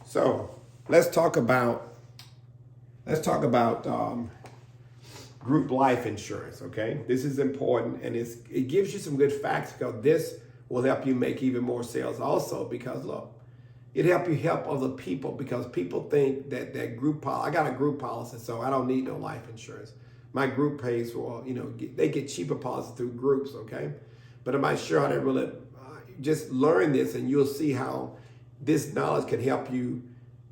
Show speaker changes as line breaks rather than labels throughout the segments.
So let's talk about group life insurance. Okay, this is important, and it gives you some good facts because this will help you make even more sales. Also, because look, it help you help other people because people think that group policy. I got a group policy, so I don't need no life insurance. My group pays for they get cheaper policies through groups. Okay, but I'm not sure how they really just learn this, and you'll see how this knowledge can help you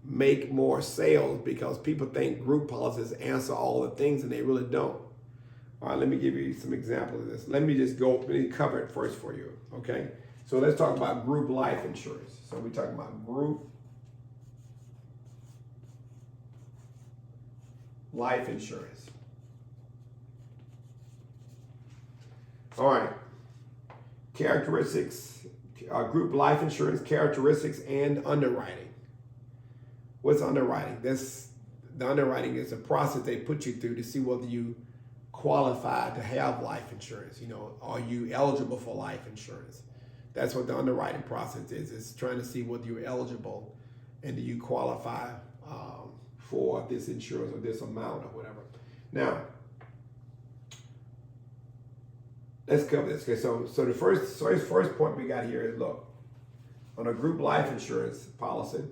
make more sales because people think group policies answer all the things and they really don't. All right, let me give you some examples of this. Let me cover it first for you, okay? So let's talk about group life insurance. So we're talking about group life insurance. All right, characteristics, group life insurance characteristics and underwriting. What's underwriting? The underwriting is a process they put you through to see whether you qualify to have life insurance. Are you eligible for life insurance? That's what the underwriting process is. It's trying to see whether you're eligible and do you qualify for this insurance or this amount or whatever. Now, let's cover this. Okay, so the first point we got here is, look, on a group life insurance policy,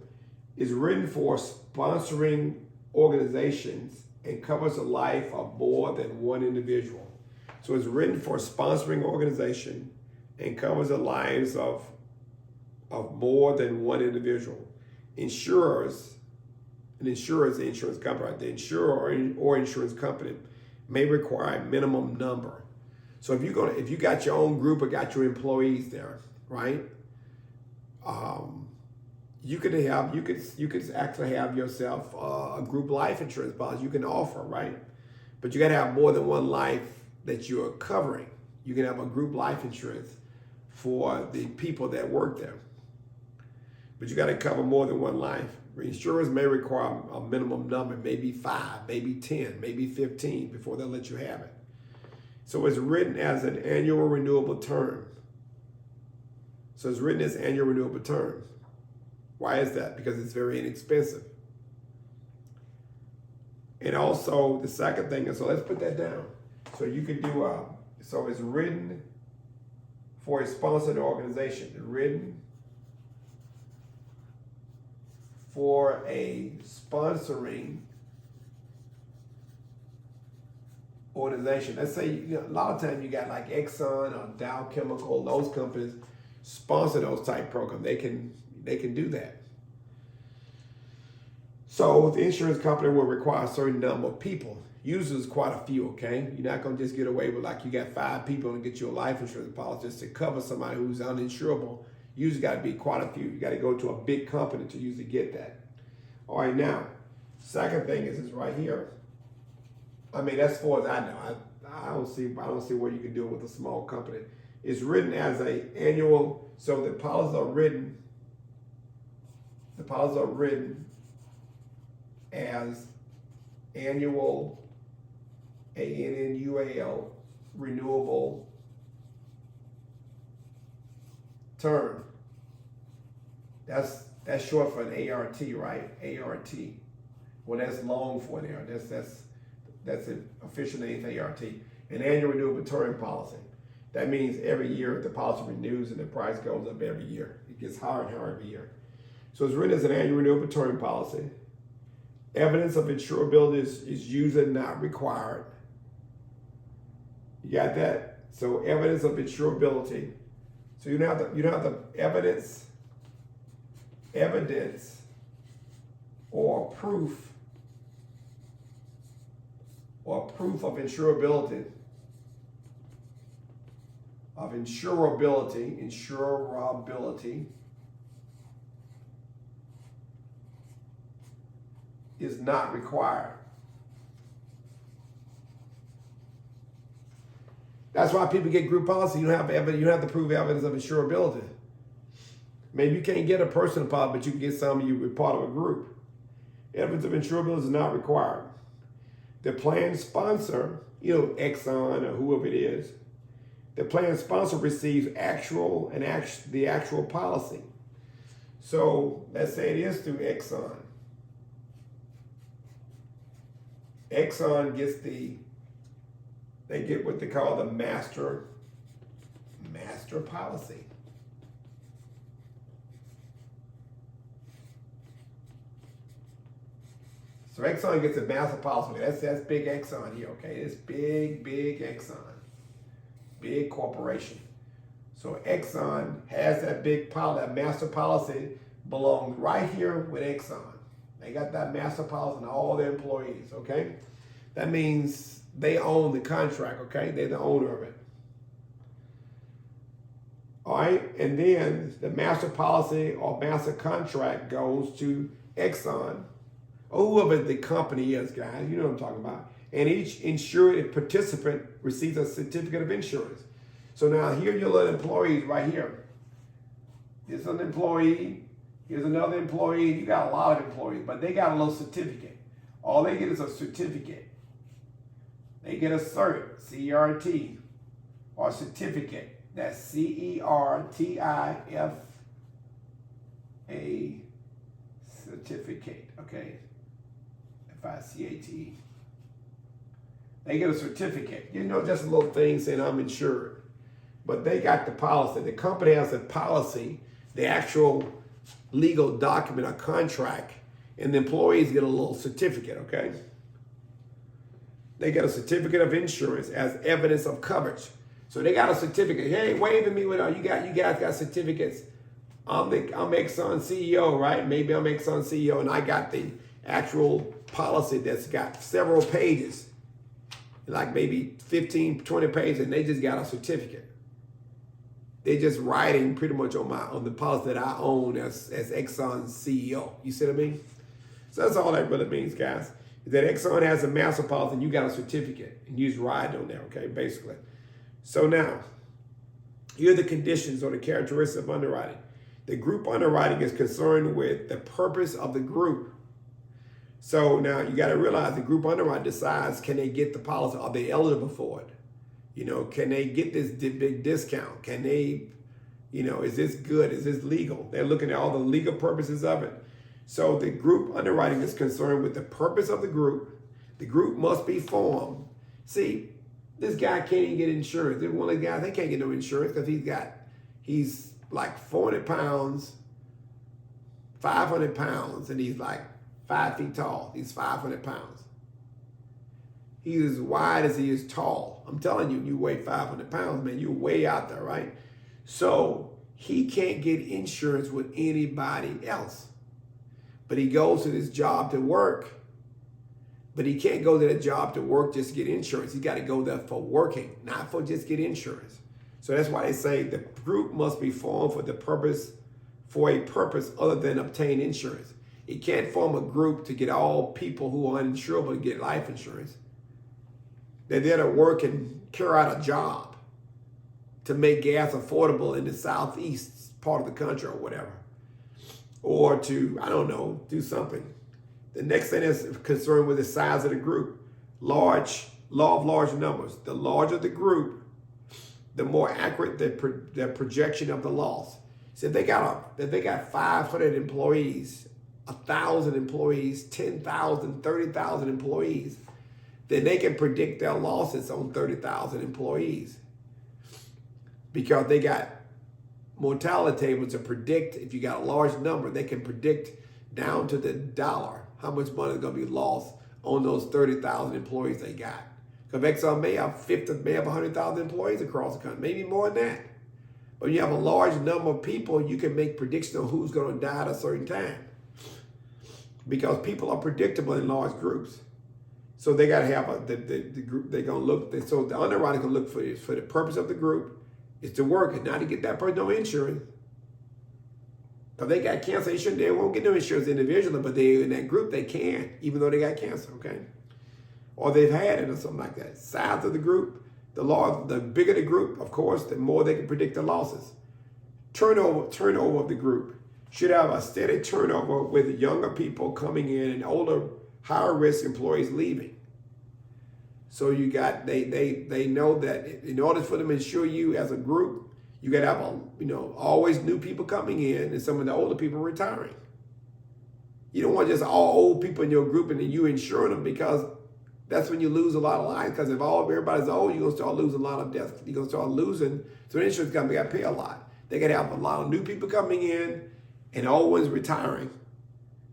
is written for sponsoring organizations and covers the life of more than one individual. So it's written for a sponsoring organization and covers the lives of more than one individual. Insurers, the insurance company, right? The insurer or insurance company may require a minimum number. So if you got your own group or got your employees there, right? You could actually have yourself a group life insurance policy you can offer, right? But you got to have more than one life that you are covering. You can have a group life insurance for the people that work there, but you got to cover more than one life. Insurers may require a minimum number, maybe 5, maybe 10, maybe 15 before they'll let you have it. So it's written as an annual renewable term. So it's written as annual renewable term. Why is that? Because it's very inexpensive. And also the second thing is, so let's put that down. So you can do, so it's written for a sponsored organization. It's written for a sponsoring organization. Let's say, a lot of times you got like Exxon or Dow Chemical, those companies sponsor those type programs. They can do that. So the insurance company will require a certain number of people. Usually it's quite a few, okay? You're not gonna just get away with like you got 5 people and get you a life insurance policy just to cover somebody who's uninsurable. Usually gotta be quite a few. You gotta go to a big company to usually get that. All right, now, second thing is right here. I mean, as far as I know, I don't see where you can do it with a small company. It's written as a annual, so the policies are written as annual, ANNUAL, renewable term. That's short for an ART, right? ART. Well, that's long for an ART. That's an official name for ART. An annual renewable term policy. That means every year the policy renews and the price goes up every year. It gets higher and higher every year. So it's written as an annual renewable term policy. Evidence of insurability is usually not required. You got that? So evidence of insurability. So you don't have the evidence or proof of insurability. Insurability is not required. That's why people get group policy. You don't have to prove evidence of insurability. Maybe you can't get a personal policy, but you can get some of you with part of a group. Evidence of insurability is not required. The plan sponsor, Exxon or whoever it is, the plan sponsor receives the actual policy. So let's say it is through Exxon. Exxon gets they get what they call the master policy. So Exxon gets a master policy. That's big Exxon here, okay? It's big Exxon. Big corporation. So Exxon has that that master policy belongs right here with Exxon. They got that master policy on all their employees, okay? That means they own the contract, okay? They're the owner of it. All right, and then the master policy or master contract goes to Exxon, or whoever the company is, guys, you know what I'm talking about. And each insured participant receives a certificate of insurance. So now here are your little employees right here. Here's an employee, here's another employee. You got a lot of employees, but they got a little certificate. All they get is a certificate. They get a cert, C-E-R-T, or certificate. That's C-E-R-T-I-F-A, certificate, okay? F-I-C-A-T. They get a certificate. You know, just a little thing saying I'm insured. But they got the policy. The company has a policy, the actual legal document or contract, and the employees get a little certificate, okay? They get a certificate of insurance as evidence of coverage. So they got a certificate. Hey, wave at me with you guys got certificates. I'm Exxon CEO, right? Maybe I'm Exxon CEO, and I got the actual policy that's got several pages, like maybe 15, 20 pages, and they just got a certificate. They're just writing pretty much on the policy that I own as Exxon CEO. You see what I mean? So that's all that really means, guys. Is that Exxon has a master policy and you got a certificate, and you just ride on there, okay, basically. So now, here are the conditions or the characteristics of underwriting. The group underwriting is concerned with the purpose of the group. So now you got to realize the group underwriting decides, can they get the policy? Are they eligible for it? You know, can they get this big discount? Can they, you know, is this good? Is this legal? They're looking at all the legal purposes of it. So the group underwriting is concerned with the purpose of the group. The group must be formed. See, this guy can't even get insurance. This one of the guys, they can't get no insurance because he's like 400 pounds, 500 pounds, and he's like 5 feet tall. He's 500 pounds. He's as wide as he is tall. I'm telling you, you weigh 500 pounds, man, you're way out there, right? So he can't get insurance with anybody else. But he goes to this job to work. But he can't go to that job to work just to get insurance. He got to go there for working, not for just get insurance. So that's why they say the group must be formed for a purpose other than obtain insurance. It can't form a group to get all people who are uninsurable to get life insurance. They're there to work and carry out a job to make gas affordable in the southeast part of the country or whatever. Or to, I don't know, do something. The next thing is concerned with the size of the group. Law of large numbers. The larger the group, the more accurate the projection of the loss. So if they got 500 employees, 1,000 employees, 10,000, 30,000 employees, then they can predict their losses on 30,000 employees because they got mortality tables to predict. If you got a large number, they can predict down to the dollar how much money is going to be lost on those 30,000 employees they got. Because Exxon may have 100,000 employees across the country, maybe more than that. But when you have a large number of people, you can make predictions on who's going to die at a certain time. Because people are predictable in large groups. So they got to have the group, they're going to look, so the underwriter can look for the purpose of the group is to work and not to get that person no insurance. Because they got cancer, they won't get no insurance individually, but they in that group they can, even though they got cancer, okay? Or they've had it or something like that. Size of the group, the bigger the group, of course, the more they can predict the losses. Turnover of the group should have a steady turnover with younger people coming in and older, higher risk employees leaving. So you got, they know that in order for them to insure you as a group, You got to have, always new people coming in and some of the older people retiring. You don't want just all old people in your group and then you insuring them, because that's when you lose a lot of lives. Because if everybody's old, you're going to start losing a lot of deaths. You're going to start losing. So the insurance company got to pay a lot. They got to have a lot of new people coming in and old ones retiring.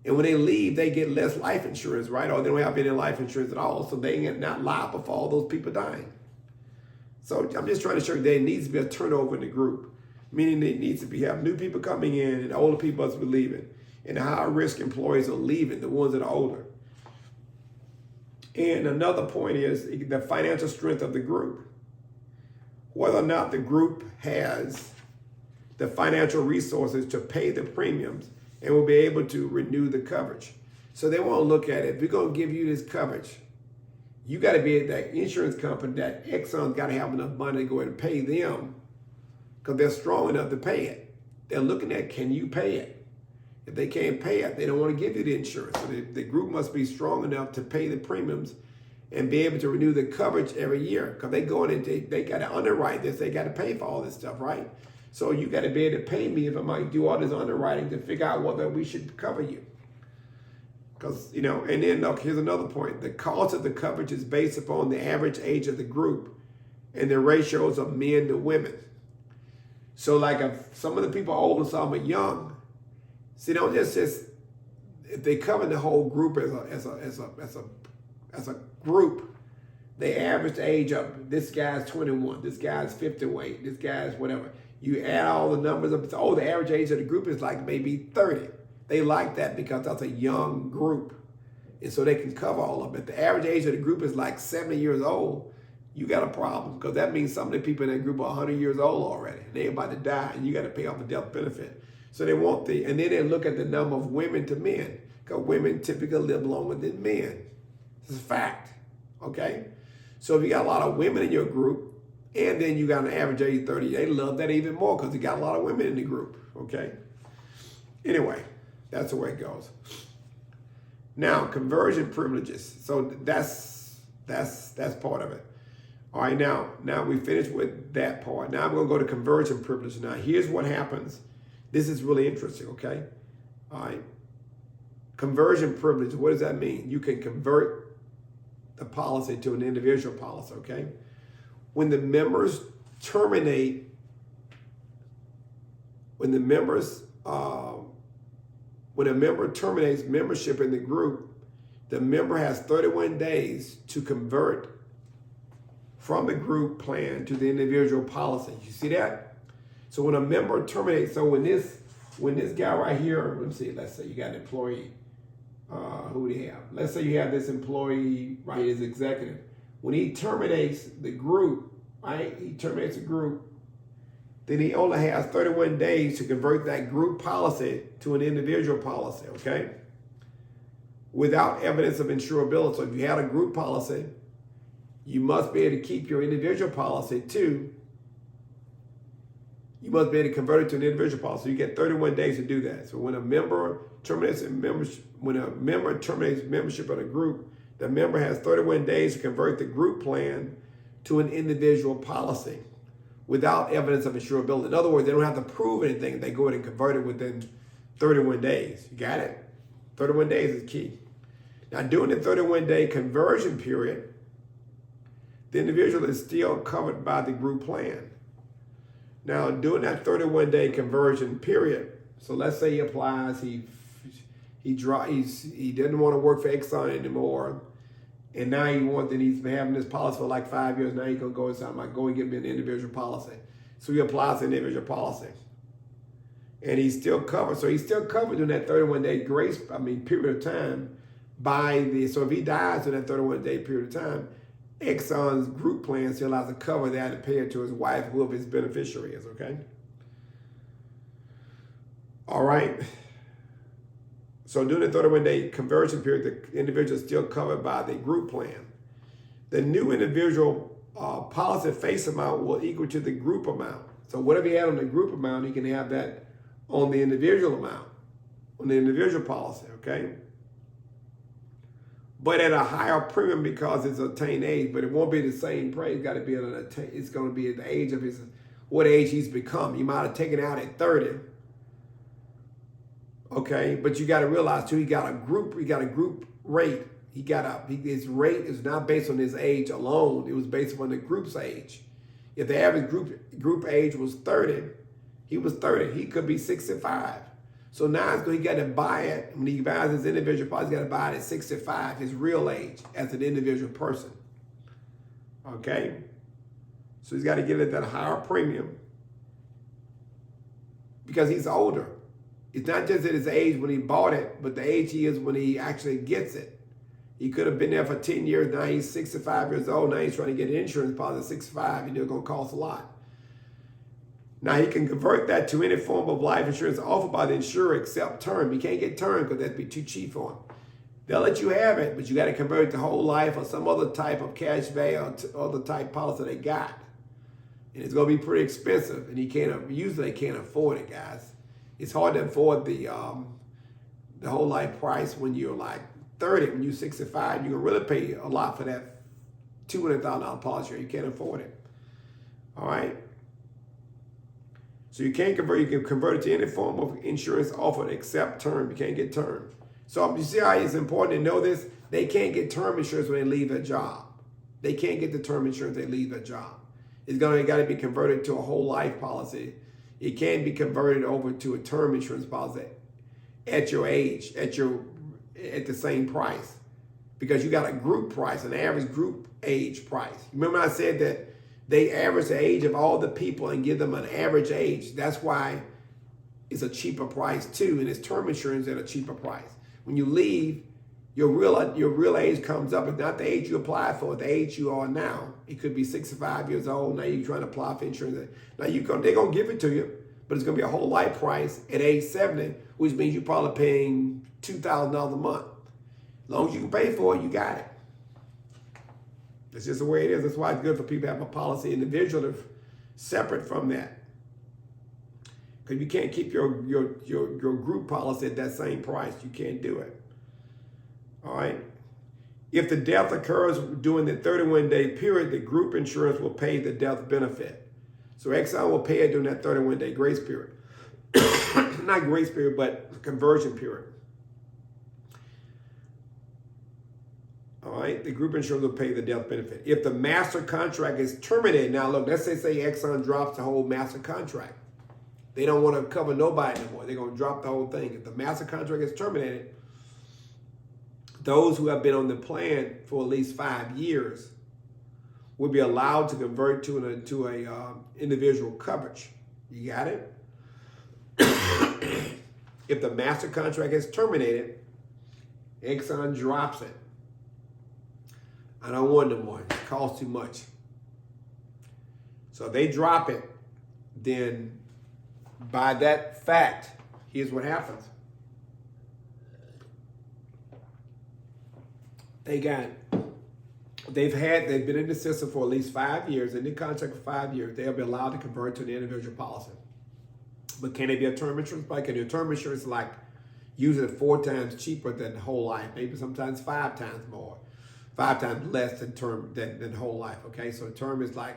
And when they leave, they get less life insurance, right? Or they don't have any life insurance at all. So they ain't not liable for all those people dying. So I'm just trying to show you there needs to be a turnover in the group, meaning it needs to be have new people coming in and older people must be leaving. And the high risk employees are leaving, the ones that are older. And another point is the financial strength of the group. Whether or not the group has the financial resources to pay the premiums and will be able to renew the coverage. So they want to look at it. If we're going to give you this coverage, you got to be at that insurance company, that Exxon's got to have enough money to go ahead and pay them, because they're strong enough to pay it. They're looking at, can you pay it? If they can't pay it, they don't want to give you the insurance. So the group must be strong enough to pay the premiums and be able to renew the coverage every year, because they go in and they got to underwrite this. They got to pay for all this stuff, right? So you got to be able to pay me if I might do all this underwriting to figure out whether we should cover you. Because, and then look, here's another point. The cost of the coverage is based upon the average age of the group and the ratios of men to women. So like if some of the people are old and some are young, see, don't just if they cover the whole group as a group, they average the age up. This guy's 21, this guy's 58, this guy's whatever. You add all the numbers up. The average age of the group is like maybe 30. They like that because that's a young group. And so they can cover all of it. If the average age of the group is like 70 years old, you got a problem, because that means some of the people in that group are 100 years old already. And they're about to die, and you got to pay off the death benefit. So they want and then they look at the number of women to men, because women typically live longer than men. This is a fact, okay? So if you got a lot of women in your group, and then you got an average age of 30, they love that even more because you got a lot of women in the group, okay? Anyway, that's the way it goes. Now, conversion privileges. So that's part of it. All right, now we finished with that part. Now I'm going to go to conversion privilege. Now, here's what happens. This is really interesting, okay? All right. Conversion privilege, what does that mean? You can convert the policy to an individual policy, okay? When the members terminate, when a member terminates membership in the group, the member has 31 days to convert from the group plan to the individual policy. You see that? So when a member terminates, so when this guy right here, let's say you got an employee, who do you have? Let's say you have this employee, right, as executive. When he terminates the group, right, then he only has 31 days to convert that group policy to an individual policy, okay? Without evidence of insurability. So if you had a group policy, you must be able to keep your individual policy too. You must be able to convert it to an individual policy. You get 31 days to do that. So when a member terminates membership of a group, the member has 31 days to convert the group plan to an individual policy without evidence of insurability. In other words, they don't have to prove anything. They go ahead and convert it within 31 days. You got it? 31 days is key. Now, during the 31-day conversion period, the individual is still covered by the group plan. Now, during that 31-day conversion period, so let's say he applies, he didn't want to work for Exxon anymore, and now he's been having this policy for like 5 years. Now he's gonna go and say, go and get me an individual policy. So he applies for an individual policy, and he's still covered. So he's still covered during that 31-day period of time so if he dies in that 31-day period of time, Exxon's group plan still has to cover that and pay it to his wife, whoever his beneficiary is, okay? All right. So during the 31-day conversion period, the individual is still covered by the group plan. The new individual policy face amount will equal to the group amount. So whatever he had on the group amount, he can have that on the individual amount, on the individual policy, okay? But at a higher premium because it's attained age, but it won't be the same price. It's going to be at the age of his what age he's become. He might have taken out at 30. Okay, but you got to realize too, he got a group rate. His rate is not based on his age alone. It was based on the group's age. If the average group age was 30, he was 30. He could be 65. So now he got to buy it. When he buys his individual policy, he's got to buy it at 65, his real age as an individual person. Okay? So he's got to get it at that higher premium because he's older. It's not just at his age when he bought it, but the age he is when he actually gets it. He could have been there for 10 years. Now he's 65 years old. Now he's trying to get an insurance policy at 65. You know, it's going to cost a lot. Now he can convert that to any form of life insurance offered by the insurer except term. He can't get term because that'd be too cheap for him. They'll let you have it, but you got to convert it to whole life or some other type of cash value or other type policy they got. And it's going to be pretty expensive, and usually they can't afford it, guys. It's hard to afford the whole life price when you're like 30. When you're 65, you can really pay a lot for that $200,000 policy. You can't afford it. All right. So you can convert it to any form of insurance offered except term. You can't get term. So you see how it's important to know this? They can't get term insurance when they leave their job. They can't get the term insurance when they leave their job. It's got to be converted to a whole life policy. It can be converted over to a term insurance policy at your age, at the same price, because you got a group price, an average group age price. Remember I said that they average the age of all the people and give them an average age. That's why it's a cheaper price too, and it's term insurance at a cheaper price. When you leave, your real age comes up. It's not the age you applied for, it's the age you are now. It could be 65 years old. Now you're trying to apply for insurance. Now they're gonna give it to you, but it's gonna be a whole life price at age 70, which means you're probably paying $2,000 a month. As long as you can pay for it, you got it. That's just the way it is. That's why it's good for people to have a policy individually separate from that. Because you can't keep your group policy at that same price. You can't do it. All right. If the death occurs during the 31-day period, the group insurance will pay the death benefit. So Exxon will pay it during that 31-day grace period. Not grace period, but conversion period. All right, the group insurance will pay the death benefit. If the master contract is terminated, now look, let's say Exxon drops the whole master contract. They don't want to cover nobody anymore. They're going to drop the whole thing. If the master contract is terminated, those who have been on the plan for at least 5 years will be allowed to convert to a individual coverage. You got it? If the master contract is terminated, Exxon drops it. I don't want no more. It costs too much. So if they drop it, then by that fact, here's what happens. They've been in the system for at least 5 years, in the contract for 5 years, they'll be allowed to convert to the individual policy. But can it be a term insurance policy? Can your term insurance like usually 4 times cheaper than whole life, maybe sometimes 5 times more, 5 times less than whole life, okay? So the term is like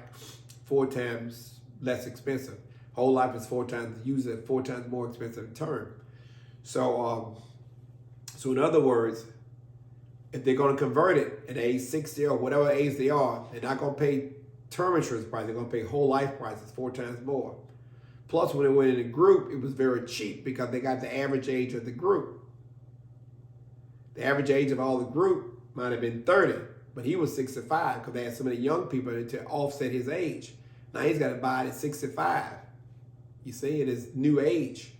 4 times less expensive. Whole life is 4 times more expensive than term. So in other words, if they're going to convert it at age 60 or whatever age they are, they're not going to pay term insurance price. They're going to pay whole life prices 4 times more. Plus, when they went in a group, it was very cheap because they got the average age of the group. The average age of all the group might have been 30, but he was 65 because they had so many young people to offset his age. Now he's got to buy it at 65. You see, it is new age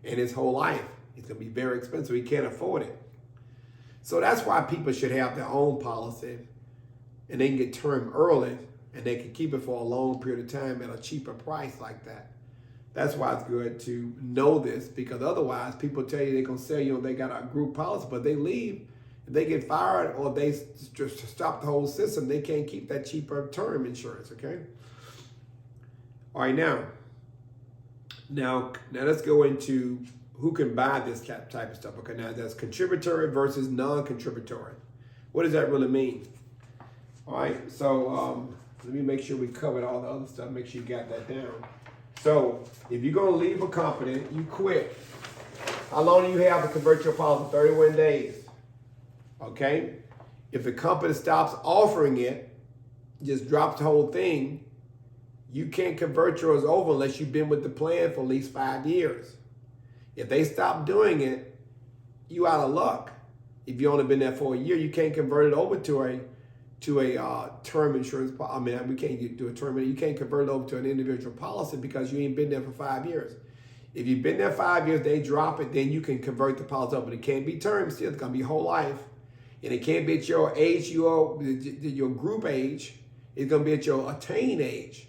and his whole life. It's going to be very expensive. He can't afford it. So that's why people should have their own policy and they can get term early and they can keep it for a long period of time at a cheaper price like that. That's why it's good to know this, because otherwise people tell you they're going to sell you, they got a group policy, but they leave, if they get fired or they just stop the whole system, they can't keep that cheaper term insurance, okay? All right, now let's go into who can buy this type of stuff. Okay, now that's contributory versus non-contributory. What does that really mean? All right, so let me make sure we covered all the other stuff. Make sure you got that down. So if you're going to leave a company, you quit. How long do you have to convert your policy? 31 days. Okay? If the company stops offering it, just drops the whole thing, you can't convert yours over unless you've been with the plan for at least 5 years. If they stop doing it, you out of luck. If you only been there for a year, you can't convert it over to a term insurance. I mean, we can't do a term. You can't convert it over to an individual policy because you ain't been there for 5 years. If you've been there 5 years, they drop it, then you can convert the policy over. But it can't be term still. It's gonna be whole life, and it can't be at your age, your group age. It's gonna be at your attained age,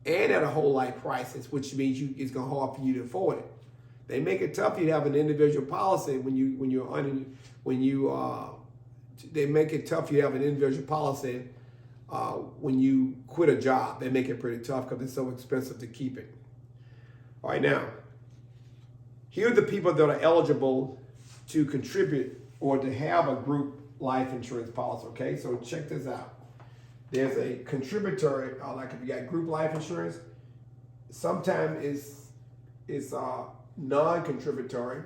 and at a whole life prices, which means it's gonna hard for you to afford it. They make it tough for you to have an individual policy they make it tough for you to have an individual policy when you quit a job. They make it pretty tough because it's so expensive to keep it. All right, now, here are the people that are eligible to contribute or to have a group life insurance policy, okay? So check this out. There's a contributory, like if you got group life insurance, sometimes it's non-contributory.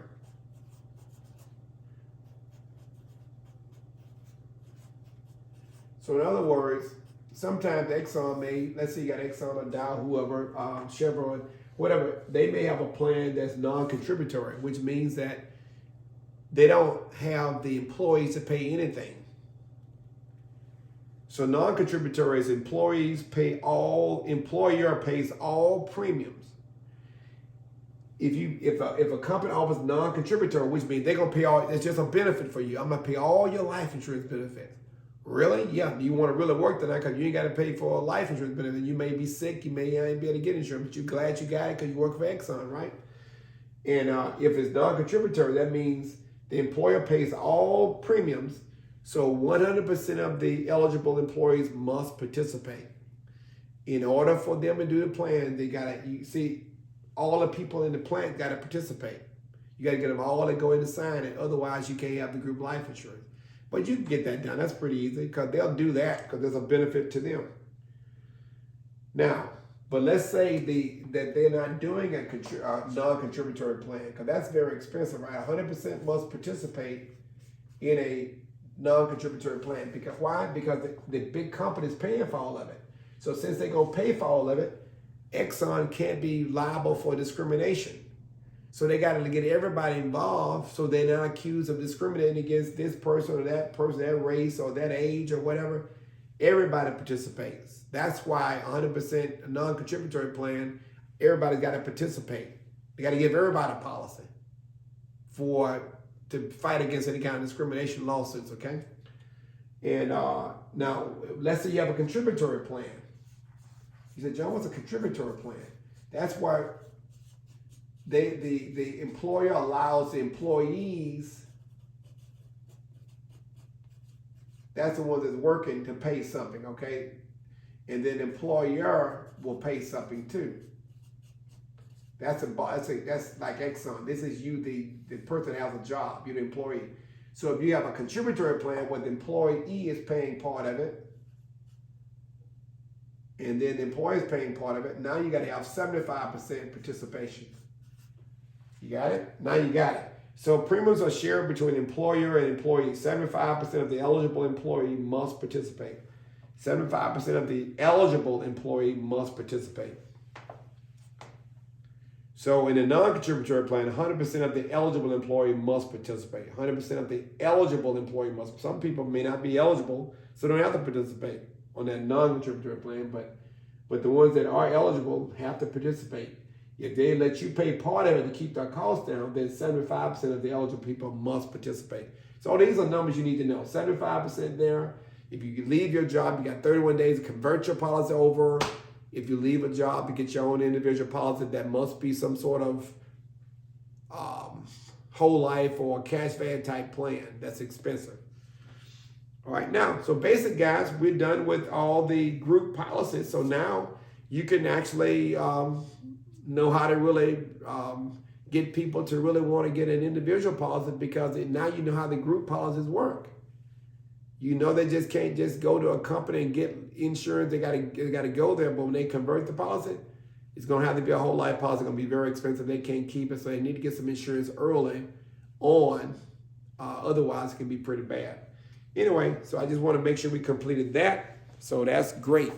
So in other words, sometimes Exxon let's say you got Exxon or Dow, whoever, Chevron, whatever, they may have a plan that's non-contributory, which means that they don't have the employees to pay anything. So non-contributory is employer pays all premiums. If a company offers non-contributory, which means they're gonna pay all, it's just a benefit for you. I'm gonna pay all your life insurance benefits. Really? Yeah. You want to really work tonight because you ain't got to pay for a life insurance benefit. You may be sick. You may not be able to get insurance, but you're glad you got it because you work for Exxon, right? And if it's non-contributory, that means the employer pays all premiums. So 100% of the eligible employees must participate. In order for them to do the plan, all the people in the plant got to participate. You got to get them all to go in and sign it. Otherwise, you can't have the group life insurance. But you can get that done. That's pretty easy because they'll do that because there's a benefit to them. Now, but let's say that they're not doing a non-contributory plan because that's very expensive, right? 100% must participate in a non-contributory plan. Because why? Because the big company is paying for all of it. So since they're going to pay for all of it, Exxon can't be liable for discrimination. So they got to get everybody involved so they're not accused of discriminating against this person or that person, that race or that age or whatever. Everybody participates. That's why 100% non-contributory plan, everybody's got to participate. They got to give everybody a policy to fight against any kind of discrimination lawsuits, okay? And now, let's say you have a contributory plan. You said, John, what's a contributory plan? That's why the employer allows the employees, that's the one that's working, to pay something, okay? And then the employer will pay something too. That's like Exxon. This is you, the person that has a job, you're the employee. So if you have a contributory plan where the employee is paying part of it, and then the employer is paying part of it, now you got to have 75% participation. You got it? Now you got it. So premiums are shared between employer and employee. 75% of the eligible employee must participate. 75% of the eligible employee must participate. So in a non-contributory plan, 100% of the eligible employee must participate. 100% of the eligible employee must. Some people may not be eligible, so they don't have to participate on that non-contributory plan, but the ones that are eligible have to participate. If they let you pay part of it to keep their costs down, then 75% of the eligible people must participate. So these are numbers you need to know. 75% there. If you leave your job, you got 31 days to convert your policy over. If you leave a job to get your own individual policy, that must be some sort of whole life or cash value type plan. That's expensive. All right, now, so basic guys, we're done with all the group policies. So now you can actually know how to really get people to really want to get an individual policy, because now you know how the group policies work. You know they just can't just go to a company and get insurance. They got to go there, but when they convert the policy, It's going to have to be a whole life policy. It's going to be very expensive. They can't keep it, so they need to get some insurance early on. Otherwise, it can be pretty bad. Anyway, so I just want to make sure we completed that. So that's great.